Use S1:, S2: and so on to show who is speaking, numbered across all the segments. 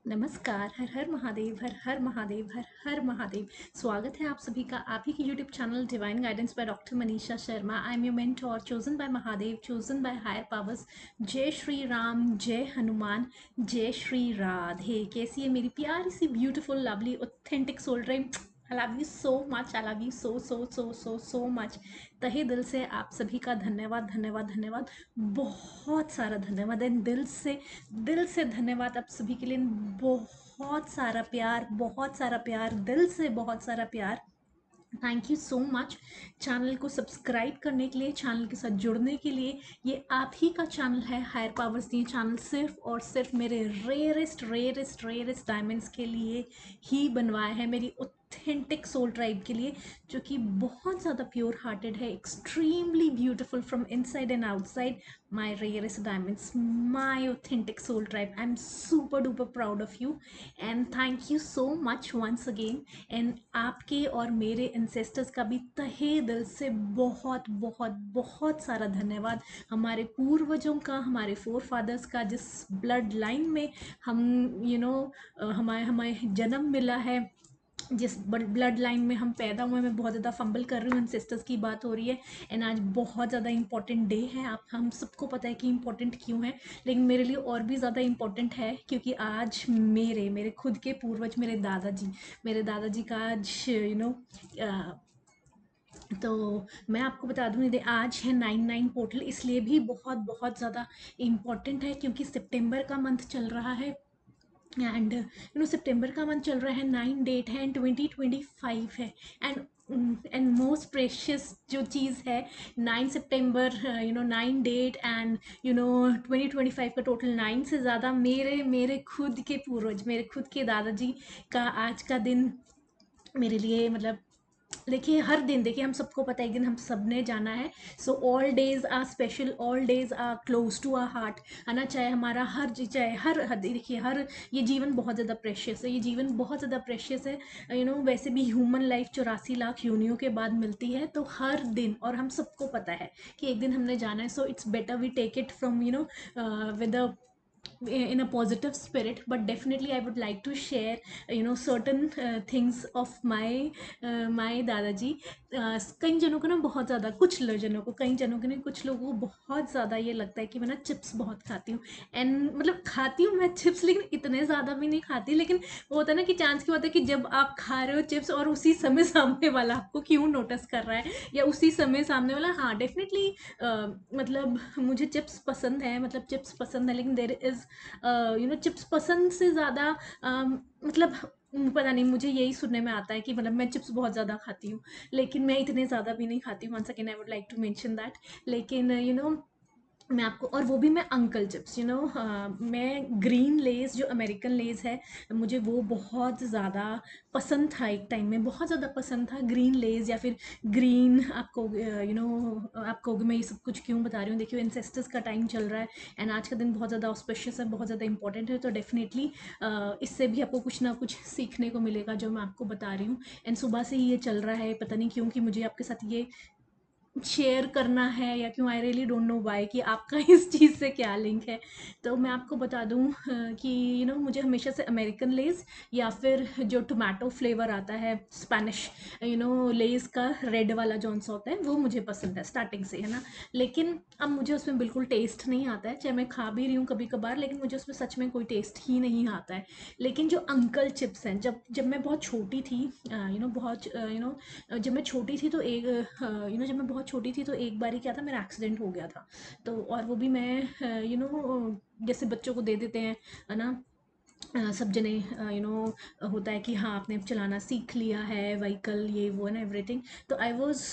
S1: नमस्कार। हर हर महादेव, हर हर महादेव, हर हर महादेव। स्वागत है आप सभी का आप ही की YouTube channel divine guidance by doctor Manisha Sharma. I am your mentor, chosen by Mahadev, chosen by higher powers. जय श्री राम, जय हनुमान, जय श्री राधे। कैसी है मेरी प्यारी सी beautiful lovely authentic soul dream? I love you so much, I love you so so so so so much. तहे दिल से आप सभी का धन्यवाद धन्यवाद धन्यवाद, बहुत सारा धन्यवाद। एंड दिल से धन्यवाद आप सभी के लिए। बहुत सारा प्यार, बहुत सारा प्यार, दिल से बहुत सारा प्यार। Thank you so much channel को सब्सक्राइब करने के लिए, चैनल के साथ जुड़ने के लिए। ये आप ही का चैनल है, हायर पावर्स। ये चैनल सिर्फ और सिर्फ मेरे रेयरेस्ट रेयरेस्ट रेयरेस्ट डायमंड्स के लिए ही बनवाया है, मेरी ऑथेंटिक सोल ट्राइब के लिए, जो कि बहुत ज़्यादा प्योर हार्टेड है, extremely beautiful from inside and outside. My rarest diamonds, my authentic soul tribe, I am super duper proud of you and thank you so much once again. And आपके और मेरे एंसेस्टर्स का भी तहे दिल से बहुत बहुत बहुत सारा धन्यवाद। हमारे पूर्वजों का, हमारे फोर फादर्स का, जिस ब्लड लाइन में हम हमारे हमारे जन्म मिला है, जिस ब्लड लाइन में हम पैदा हुए। मैं बहुत ज़्यादा फंबल कर रही हूँ, एंसेस्टर्स की बात हो रही है। एंड आज बहुत ज़्यादा इंपॉर्टेंट डे है। आप हम सबको पता है कि इंपॉर्टेंट क्यों है, लेकिन मेरे लिए और भी ज़्यादा इंपॉर्टेंट है क्योंकि आज मेरे खुद के पूर्वज, मेरे दादाजी का आज तो मैं आपको बता दूं, ये आज है 99 पोर्टल, इसलिए भी बहुत बहुत ज़्यादा इम्पॉर्टेंट है क्योंकि सितंबर का मंथ चल रहा है। एंड सितंबर का मंथ चल रहा है, 9 डेट है एंड 2025 है। एंड मोस्ट प्रेशियस जो चीज़ है, 9 सितंबर, 9 डेट एंड 2025 का टोटल 9 से ज़्यादा मेरे मेरे खुद के पूर्वज, मेरे खुद के दादाजी का आज का दिन मेरे लिए, मतलब देखिए, हर दिन, देखिए हम सबको पता है एक दिन हम सब ने जाना है। So all days are special, all days are close to our heart, है ना। चाहे हमारा चाहे देखिए हर, ये जीवन बहुत ज़्यादा प्रेशियस है, ये जीवन बहुत ज़्यादा प्रेशियस है। वैसे भी ह्यूमन लाइफ 84 लाख योनियों के बाद मिलती है, तो हर दिन, और हम सबको पता है कि एक दिन हमने जाना है। So it's better we take it from with in a positive spirit. But definitely I would like to share certain things of my दादाजी। कई जनों को ना बहुत ज़्यादा, जनों को, कई जनों को नहीं, कुछ लोगों को बहुत ज़्यादा ये लगता है कि मैं ना चिप्स बहुत खाती हूँ। एंड मतलब खाती हूँ मैं चिप्स, लेकिन इतने ज़्यादा भी नहीं खाती। लेकिन वो होता है ना कि चांस की बात है कि जब आप खा रहे हो चिप्स और उसी समय सामने वाला आपको क्यों नोटिस कर रहा है, या उसी समय सामने वाला, हाँ डेफिनेटली मतलब मुझे चिप्स पसंद है, मतलब चिप्स पसंद है, लेकिन देर इज़ चिप्स पसंद से ज़्यादा मतलब पता नहीं, मुझे यही सुनने में आता है कि मतलब मैं चिप्स बहुत ज़्यादा खाती हूँ, लेकिन मैं इतने ज़्यादा भी नहीं खाती हूँ। Once again I would like to mention that. लेकिन मैं आपको, और वो भी मैं अंकल चिप्स, मैं ग्रीन लेस, जो अमेरिकन लेस है, मुझे वो बहुत ज़्यादा पसंद था। एक टाइम में बहुत ज़्यादा पसंद था ग्रीन लेस, या फिर ग्रीन, आपको आपको मैं ये सब कुछ क्यों बता रही हूँ, देखिए एंसेस्टर्स का टाइम चल रहा है एंड आज का दिन बहुत ज़्यादा ऑस्पिशियस है, बहुत ज़्यादा इंपॉर्टेंट है। तो डेफिनेटली इससे भी आपको कुछ ना कुछ सीखने को मिलेगा जो मैं आपको बता रही हूँ। एंड सुबह से ही ये चल रहा है, पता नहीं क्यों कि मुझे आपके साथ ये शेयर करना है, या क्यों, I really don't know why, कि आपका इस चीज़ से क्या लिंक है। तो मैं आपको बता दूं कि मुझे हमेशा से अमेरिकन लेस, या फिर जो टोमेटो फ्लेवर आता है स्पेनिश लेस का, रेड वाला जौन सा होता है, वो मुझे पसंद है स्टार्टिंग से, है ना। लेकिन अब मुझे उसमें बिल्कुल टेस्ट नहीं आता है, चाहे मैं खा भी रही हूँ कभी कभार, लेकिन मुझे उसमें सच में कोई टेस्ट ही नहीं आता है। लेकिन जो अंकल चिप्स हैं, जब जब मैं बहुत छोटी थी, बहुत जब मैं छोटी थी तो एक जब मैं बहुत छोटी थी तो एक बारी क्या था, मेरा एक्सीडेंट हो गया था। तो और वो भी मैं जैसे बच्चों को दे देते हैं, है ना, सब जने, होता है कि हाँ आपने अब चलाना सीख लिया है व्हीकल, ये वो ना एवरीथिंग। तो I was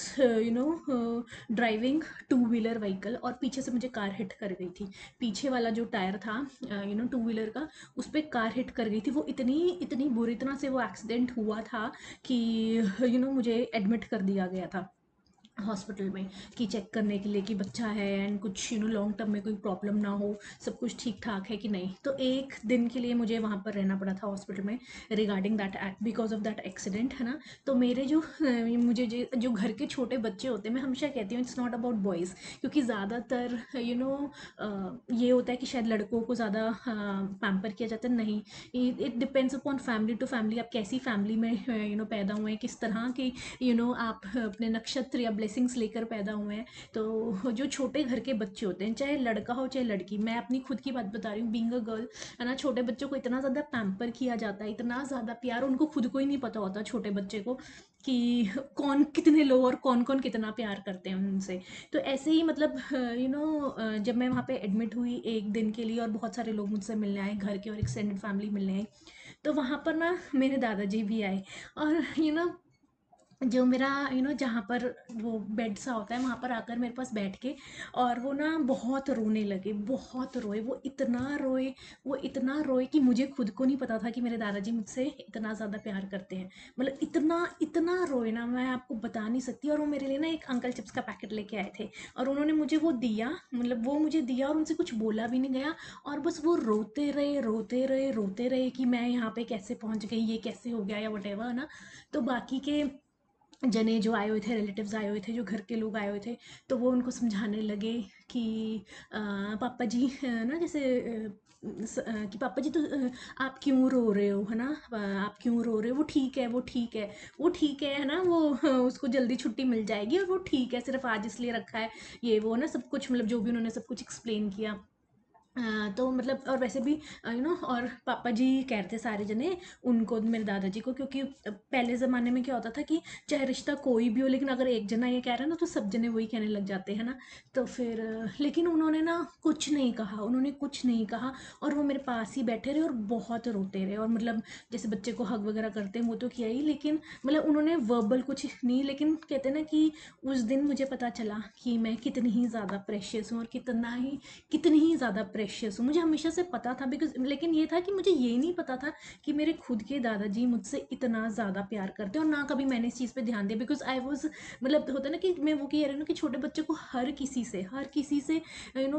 S1: driving two wheeler vehicle, और पीछे से मुझे कार हिट कर गई थी। पीछे वाला जो टायर था टू व्हीलर का, उस पर कार हिट कर गई थी। वो इतनी इतनी बुरी तरह से वो एक्सीडेंट हुआ था कि मुझे एडमिट कर दिया गया था। हॉस्पिटल में, कि चेक करने के लिए कि बच्चा है एंड कुछ लॉन्ग टर्म में कोई प्रॉब्लम ना हो, सब कुछ ठीक ठाक है कि नहीं। तो एक दिन के लिए मुझे वहाँ पर रहना पड़ा था हॉस्पिटल में regarding that because of that accident, है ना। तो मेरे जो मुझे जो घर के छोटे बच्चे होते हैं, मैं हमेशा कहती हूँ इट्स नॉट अबाउट बॉयज़, क्योंकि ज़्यादातर ये होता है कि शायद लड़कों को ज़्यादा पैम्पर किया जाता है। नहीं, it depends upon family to family, आप कैसी फैमिली में पैदा हुए हैं, किस तरह की आप अपने नक्षत्र या ब्लेसिंग्स लेकर पैदा हुए हैं। तो जो छोटे घर के बच्चे होते हैं, चाहे लड़का हो चाहे लड़की, मैं अपनी खुद की बात बता रही हूँ, बीइंग अ गर्ल, है ना, छोटे बच्चों को इतना ज़्यादा पैम्पर किया जाता है, इतना ज़्यादा प्यार, उनको खुद को ही नहीं पता होता छोटे बच्चे को कि कौन कितने लोग और कौन कौन कितना प्यार करते हैं उनसे। तो ऐसे ही मतलब जब मैं वहाँ पे एडमिट हुई एक दिन के लिए और बहुत सारे लोग मुझसे मिलने आए, घर के और एक्सटेंडेड फैमिली मिलने आई, तो वहाँ पर ना मेरे दादाजी भी आए। और जो मेरा जहाँ पर वो बेड सा होता है, वहाँ पर आकर मेरे पास बैठ के, और वो ना बहुत रोने लगे, बहुत रोए, वो इतना रोए कि मुझे खुद को नहीं पता था कि मेरे दादाजी मुझसे इतना ज़्यादा प्यार करते हैं। मतलब इतना इतना रोए ना, मैं आपको बता नहीं सकती। और वो मेरे लिए ना एक अंकल चिप्स का पैकेट लेके आए थे, और उन्होंने मुझे वो दिया, मतलब वो मुझे दिया और उनसे कुछ बोला भी नहीं गया, और बस वो रोते रहे रोते रहे रोते रहे कि मैं यहाँ पे कैसे पहुँच गई, ये कैसे हो गया या वटेवर ना। तो बाकी के जने जो आए हुए थे, रिलेटिव्स आए हुए थे, जो घर के लोग आए हुए थे, तो वो उनको समझाने लगे कि पापा जी, ना जैसे कि पापा जी, तो आप क्यों रो रहे हो, है ना, आप क्यों रो रहे हो, वो ठीक है, वो ठीक है, वो ठीक है ना, वो उसको जल्दी छुट्टी मिल जाएगी, और वो ठीक है, सिर्फ आज इसलिए रखा है, ये वो ना सब कुछ, मतलब जो भी उन्होंने सब कुछ एक्सप्लेन किया। तो मतलब, और वैसे भी और पापा जी कह रहे थे सारे जने उनको, मेरे दादाजी को, क्योंकि पहले ज़माने में क्या होता था कि चाहे रिश्ता कोई भी हो, लेकिन अगर एक जना ये कह रहा है ना, तो सब जने वही कहने लग जाते हैं ना। तो फिर लेकिन उन्होंने ना कुछ नहीं कहा, उन्होंने कुछ नहीं कहा, और वो मेरे पास ही बैठे रहे और बहुत रोते रहे, और मतलब जैसे बच्चे को हग वगैरह करते हैं वो तो किया ही, लेकिन मतलब उन्होंने वर्बल कुछ नहीं, लेकिन कहते हैं ना कि उस दिन मुझे पता चला कि मैं कितनी ही ज़्यादा प्रेशियस हूँ, और कितनी ही ज़्यादा प्रेशियस हूँ। मुझे हमेशा से पता था, बिकॉज लेकिन ये था कि मुझे ये नहीं पता था कि मेरे खुद के दादाजी मुझसे इतना ज़्यादा प्यार करते हैं, और ना कभी मैंने इस चीज़ पे ध्यान दिया, बिकॉज आई वॉज, मतलब होता है ना कि मैं वो कह रही हूँ कि छोटे बच्चे को हर किसी से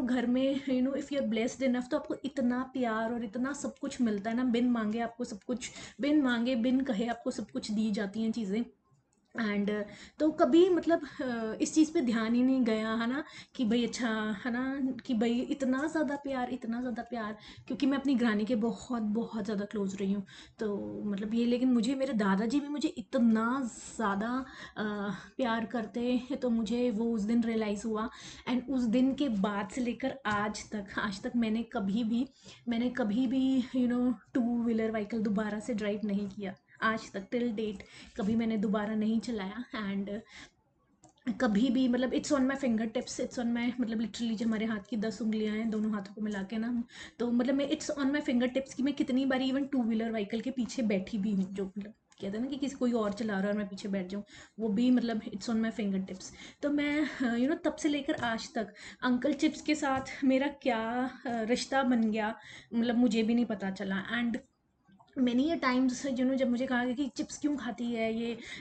S1: घर में if you are blessed enough, तो आपको इतना प्यार और इतना सब कुछ मिलता है ना, बिन मांगे आपको सब कुछ, बिन मांगे बिन कहे आपको सब कुछ दी जाती हैं चीज़ें। एंड तो कभी मतलब इस चीज़ पे ध्यान ही नहीं गया, है ना, कि भाई अच्छा, है ना, कि भाई इतना ज़्यादा प्यार, इतना ज़्यादा प्यार, क्योंकि मैं अपनी ग्रानी के बहुत बहुत ज़्यादा क्लोज रही हूँ। तो मतलब ये, लेकिन मुझे मेरे दादाजी भी मुझे इतना ज़्यादा प्यार करते हैं, तो मुझे वो उस दिन रियलाइज़ हुआ। एंड उस दिन के बाद से लेकर आज तक मैंने कभी भी टू व्हीलर व्हीकल दोबारा से ड्राइव नहीं किया। आज तक टिल डेट कभी मैंने दोबारा नहीं चलाया। एंड कभी भी मतलब it's on my finger tips, it's on my, मतलब लिटरली जो हमारे हाथ की 10 उंगलियां हैं दोनों हाथों को मिला के ना, तो मतलब मैं it's on my finger tips कि मैं कितनी बारी इवन टू व्हीलर व्हीकल के पीछे बैठी भी हूँ, जो मतलब कहते हैं ना कि किसी कोई और चला रहा है और मैं पीछे बैठ जाऊँ, वो भी मतलब it's on my finger tips. तो मैं तब से लेकर आज तक अंकल चिप्स के साथ मेरा क्या रिश्ता बन गया, मतलब मुझे भी नहीं पता चला। एंड मैनी अ टाइम्स जब मुझे कहा गया कि चिप्स क्यों खाती है,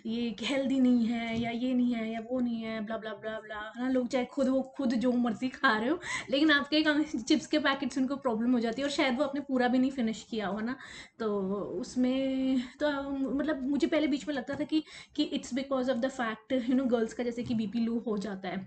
S1: ये हेल्दी नहीं है, या ये नहीं है, या वो नहीं है, ब्ला ब्ला ब्ला ब्ला, है ना, लोग चाहे खुद जो मर्जी खा रहे हो, लेकिन आपके चिप्स के पैकेट्स उनको प्रॉब्लम हो जाती है, और शायद वो आपने पूरा भी नहीं फिनिश किया हो ना। तो उसमें तो मतलब मुझे पहले बीच में लगता था कि it's because of the fact girls का जैसे कि बीपी लो हो जाता है,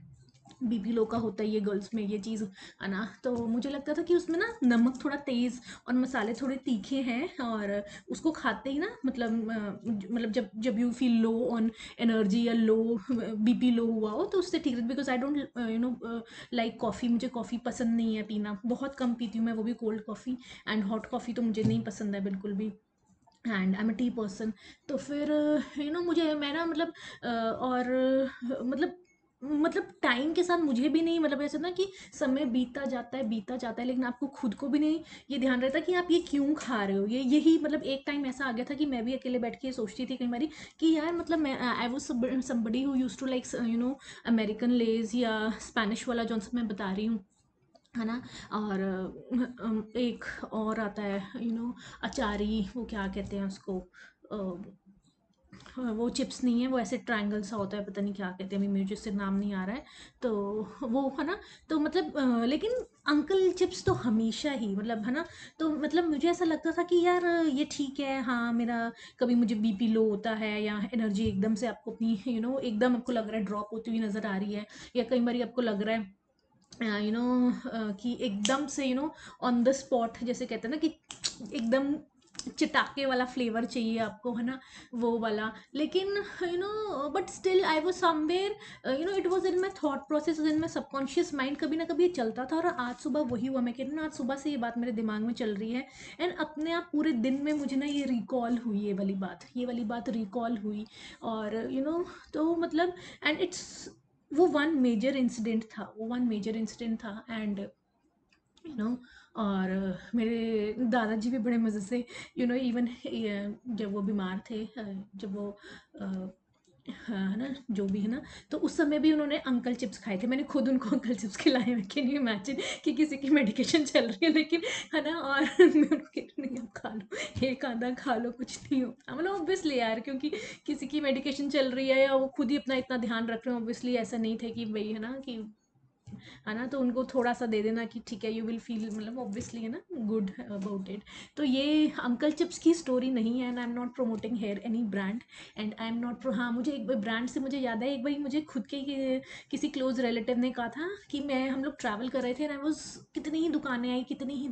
S1: बीपी लो का होता है ये गर्ल्स में ये चीज़, है ना। तो मुझे लगता था कि उसमें ना नमक थोड़ा तेज़ और मसाले थोड़े तीखे हैं, और उसको खाते ही ना मतलब जब जब you feel low on energy, या लो बीपी लो हुआ हो, तो उससे ठीक रहता। Because I don't like coffee, मुझे कॉफ़ी पसंद नहीं है पीना, बहुत कम पीती हूँ मैं, वो भी cold coffee. And hot coffee तो मुझे नहीं पसंद है बिल्कुल भी। And I am a tea person. तो फिर मुझे मैं ना मतलब और मतलब टाइम के साथ मुझे भी नहीं, मतलब ऐसा ना कि समय बीतता जाता है, लेकिन आपको खुद को भी नहीं ये ध्यान रहता कि आप ये क्यों खा रहे हो, ये यही मतलब एक टाइम ऐसा आ गया था कि मैं भी अकेले बैठ के सोचती थी कई बारी कि यार मतलब मैं I was somebody who use to like American Lay's या स्पेनिश वाला जौन सा मैं बता रही हूँ, है ना। और एक और आता है अचारी, वो क्या कहते हैं उसको, वो चिप्स नहीं है, वो ऐसे ट्रायंगल सा होता है, पता नहीं क्या कहते हैं, अभी मुझे उससे नाम नहीं आ रहा है। तो वो है ना, तो मतलब लेकिन अंकल चिप्स तो हमेशा ही मतलब है ना, तो मतलब मुझे ऐसा लगता था कि यार ये ठीक है, हाँ मेरा कभी मुझे बीपी लो होता है या एनर्जी एकदम से आपको अपनी एकदम आपको लग रहा है ड्रॉप होती हुई नज़र आ रही है, या कई बार आपको लग रहा है कि एकदम से ऑन द स्पॉट, जैसे कहते हैं ना कि एकदम चिटाके वाला फ्लेवर चाहिए आपको, है ना, वो वाला। लेकिन but still I was somewhere, it was in my thought process, in my subconscious mind, कभी ना कभी ये चलता था। और आज सुबह वही हुआ, मैं कह रही हूँ ना, आज सुबह से ये बात मेरे दिमाग में चल रही है। एंड अपने आप पूरे दिन में मुझे ना ये रिकॉल हुई, ये वाली बात रिकॉल हुई। और तो मतलब एंड इट्स वो वन मेजर इंसिडेंट था। एंड यू नो और मेरे दादाजी भी बड़े मज़े से इवन जब वो बीमार थे, जब वो अ, हाँ, है ना, जो भी है ना, तो उस समय भी उन्होंने अंकल चिप्स खाए थे, मैंने खुद उनको अंकल चिप्स खिलाए हैं। कैन यू इमेजिन कि किसी की मेडिकेशन चल रही है लेकिन, है ना, और मैं उनको कह रही हूँ, नहीं आप खा लो, एक आधा खा लो, कुछ नहीं होता, मतलब ऑब्वियसली यार, क्योंकि किसी की मेडिकेशन चल रही है या वो खुद ही अपना इतना ध्यान रख रहे हैं, ऑब्वियसली ऐसा नहीं थे कि भाई, है ना, कि है ना, तो उनको थोड़ा सा दे देना कि ठीक है, यू विल फील, मतलब ऑब्वियसली, है ना, गुड अबाउट इट। तो ये अंकल चिप्स की स्टोरी नहीं है, and I am not promoting here any brand, and I am not, हाँ, मुझे एक ब्रांड से मुझे याद है, एक बार मुझे खुद के किसी क्लोज रिलेटिव ने कहा था कि हम लोग ट्रैवल कर रहे थे, एंड आई वाज, कितनी ही दुकानें आई, कितनी ही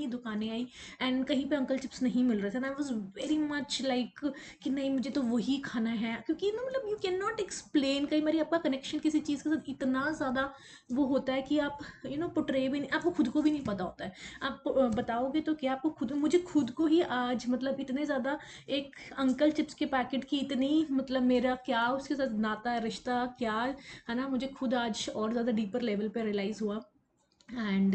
S1: दुकानें आई, एंड कहीं पे अंकल चिप्स नहीं मिल रहे थे, and I was very much like कि नहीं, मुझे तो वही खाना है, क्योंकि ना मतलब यू कैन नॉट एक्सप्लेन, कई बार आपका कनेक्शन किसी चीज़ के साथ इतना ज़्यादा वो होता है कि आप पोट्रे भी नहीं, आपको खुद को भी नहीं पता होता है। आप बताओगे तो क्या, आपको खुद, मुझे खुद को ही आज मतलब इतने ज़्यादा एक अंकल चिप्स के पैकेट की इतनी, मतलब मेरा क्या उसके साथ नाता है, रिश्ता क्या है ना, मुझे खुद आज और ज़्यादा डीपर लेवल पे रियलाइज़ हुआ। एंड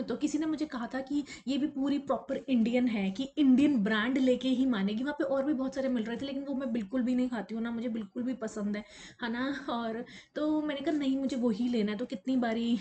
S1: तो किसी ने मुझे कहा था कि ये भी पूरी प्रॉपर इंडियन है, कि इंडियन ब्रांड लेके ही मानेगी। वहाँ पे और भी बहुत सारे मिल रहे थे, लेकिन वो मैं बिल्कुल भी नहीं खाती हूँ ना, मुझे बिल्कुल भी पसंद है ना। और तो मैंने कहा नहीं, मुझे वही लेना है। तो कितनी बारी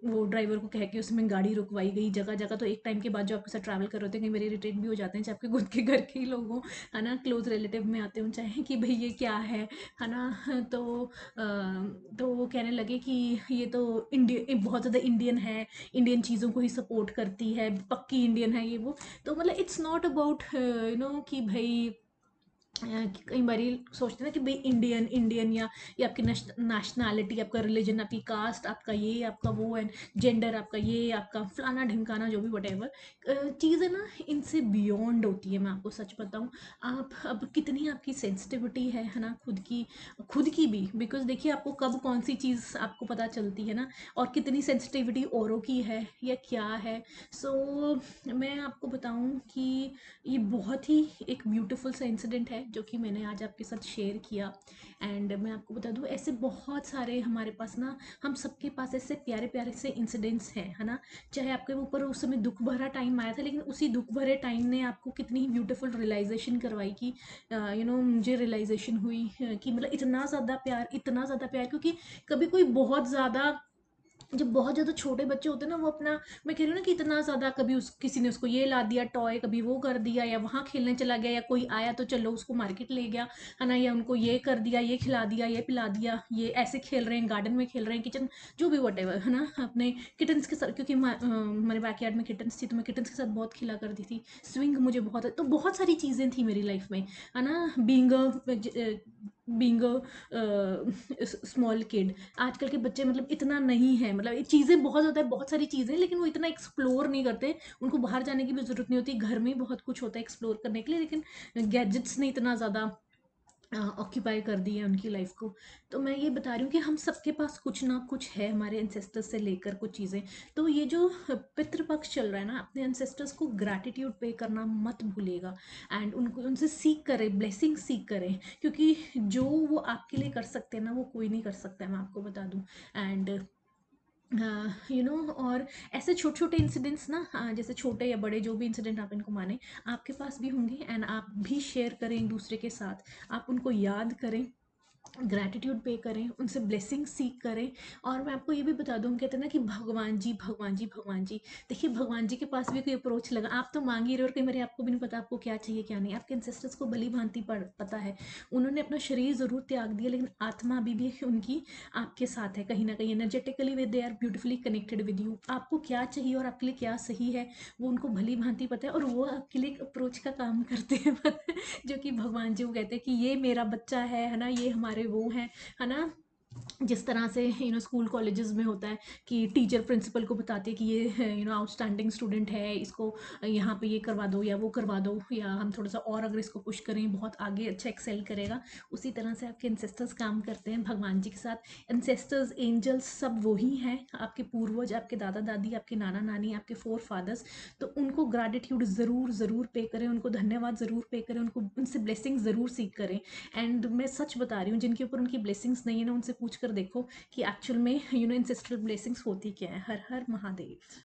S1: वो ड्राइवर को कह के उसमें गाड़ी रुकवाई गई जगह जगह। तो एक टाइम के बाद जो आपके साथ ट्रैवल कर रहे होते हैं, कई मेरे रिलेटेड भी हो जाते हैं, चाहे आपके खुद के घर के ही लोग हों, है ना, क्लोज रिलेटिव में आते हों, चाहे कि भाई ये क्या है ना। तो तो वो कहने लगे कि ये तो इंडिया बहुत ज़्यादा इंडियन है, इंडियन चीज़ों को ही सपोर्ट करती है, पक्की इंडियन है ये वो। तो मतलब इट्स नॉट अबाउट कि भाई कई बारी सोचते हैं ना कि भाई इंडियन इंडियन, या ये आपकी नेशनैलिटी, आपका रिलीजन, आपकी कास्ट, आपका ये, आपका वो है, जेंडर आपका ये, आपका फलाना ढिमकाना, जो भी वटेवर चीज़ें ना, इनसे बियॉन्ड होती है। मैं आपको सच बताऊं, आप अब कितनी आपकी सेंसिटिविटी है ना, खुद की भी, बिकॉज देखिए आपको कब कौन सी चीज़ आपको पता चलती है ना, और कितनी सेंसिटिविटी औरों की है या क्या है। सो मैं आपको बताऊं कि ये बहुत ही एक ब्यूटीफुल सा इंसिडेंट है जो कि मैंने आज आपके साथ शेयर किया। एंड मैं आपको बता दूं, ऐसे बहुत सारे हमारे पास ना, हम सबके पास ऐसे प्यारे प्यारे से इंसिडेंट्स हैं, है ना। चाहे आपके ऊपर उस समय दुख भरा टाइम आया था, लेकिन उसी दुख भरे टाइम ने आपको कितनी ही ब्यूटीफुल रियलाइजेशन करवाई कि मुझे रियलाइजेशन हुई कि मतलब इतना ज़्यादा प्यार, क्योंकि कभी कोई बहुत ज़्यादा, जब बहुत ज़्यादा छोटे बच्चे होते हैं ना, वो अपना, मैं कह रही हूँ ना कि इतना ज़्यादा, कभी उस किसी ने उसको ये ला दिया टॉय, कभी वो कर दिया, या वहाँ खेलने चला गया, या कोई आया तो चलो उसको मार्केट ले गया, है ना, या उनको ये कर दिया, ये खिला दिया, ये पिला दिया, ये ऐसे खेल रहे हैं, गार्डन में खेल रहे हैं, किचन, जो भी वट एवर, है ना, अपने किटन्स के साथ, क्योंकि हमारे बैकयार्ड में किटन्स थी, तो मैं किटन्स के साथ बहुत खिला करती थी। स्विंग मुझे बहुत, तो बहुत सारी चीज़ें थी मेरी लाइफ में, है ना, बींग स्मॉल किड। आजकल के बच्चे मतलब इतना नहीं है, मतलब ये चीज़ें बहुत ज़्यादा, बहुत सारी चीज़ें, लेकिन वो इतना एक्सप्लोर नहीं करते। उनको बाहर जाने की भी ज़रूरत नहीं होती, घर में ही बहुत कुछ होता है एक्सप्लोर करने के लिए, लेकिन गैजेट्स ने इतना ज़्यादा ऑक्यूपाई कर दी है उनकी लाइफ को। तो मैं ये बता रही हूँ कि हम सबके पास कुछ ना कुछ है, हमारे एंसेस्टर्स से लेकर कुछ चीज़ें। तो ये जो पितृपक्ष चल रहा है ना, अपने एंसेस्टर्स को ग्रैटिट्यूड पे करना मत भूलिएगा। एंड उनको, उनसे सीख करें, ब्लेसिंग सीख करें, क्योंकि जो वो आपके लिए कर सकते हैं ना, वो कोई नहीं कर सकता है, मैं आपको बता दूँ। एंड और ऐसे छोटे छोटे इंसिडेंट्स ना, जैसे छोटे या बड़े जो भी इंसिडेंट आप इनको माने, आपके पास भी होंगे, एंड आप भी शेयर करें एक दूसरे के साथ, आप उनको याद करें, ग्रैटिट्यूड पे करें, उनसे ब्लेसिंग सीख करें। और मैं आपको ये भी बता दूँ, हम कहते हैं ना कि भगवान जी, भगवान जी, भगवान जी। देखिए, भगवान जी के पास भी कोई अप्रोच लगा, आप तो मांग ही रहे हो और कई बार आपको भी नहीं पता आपको क्या चाहिए क्या नहीं। आपके एंसेस्टर्स को भली भांति पता है, उन्होंने अपना शरीर ज़रूर त्याग दिया, लेकिन आत्मा अभी भी उनकी आपके साथ है कहीं ना कहीं एनर्जेटिकली, वे they are beautifully connected with you. आपको क्या चाहिए और आपके लिए क्या सही है, वो उनको भली भांति पता है, और वो आपके लिए एक अप्रोच का काम करते हैं जो कि भगवान जी को कहते हैं कि ये मेरा बच्चा है ना, ये हमारे वो हैं, है ना। जिस तरह से स्कूल कॉलेजेस में होता है कि टीचर प्रिंसिपल को बताती है कि ये आउटस्टैंडिंग स्टूडेंट है, इसको यहाँ पे ये करवा दो या वो करवा दो, या हम थोड़ा सा और अगर इसको पुश करें बहुत आगे अच्छा एक्सेल करेगा। उसी तरह से आपके एंसेस्टर्स काम करते हैं भगवान जी के साथ। एंसेस्टर्स, एंजल्स सब वही हैं, आपके पूर्वज, आपके दादा दादी, आपके नाना नानी, आपके फोर फादर्स। तो उनको ग्रैटिट्यूड ज़रूर ज़रूर पे करें, उनको धन्यवाद ज़रूर पे करें, उनको उनसे ब्लेसिंग ज़रूर सीख करें। एंड मैं सच बता रही हूँ, जिनके ऊपर उनकी ब्लेसिंग्स नहीं है ना, उनसे पूछ कर देखो कि एक्चुअल में एंसेस्ट्रल ब्लेसिंग्स होती क्या है। हर हर महादेव।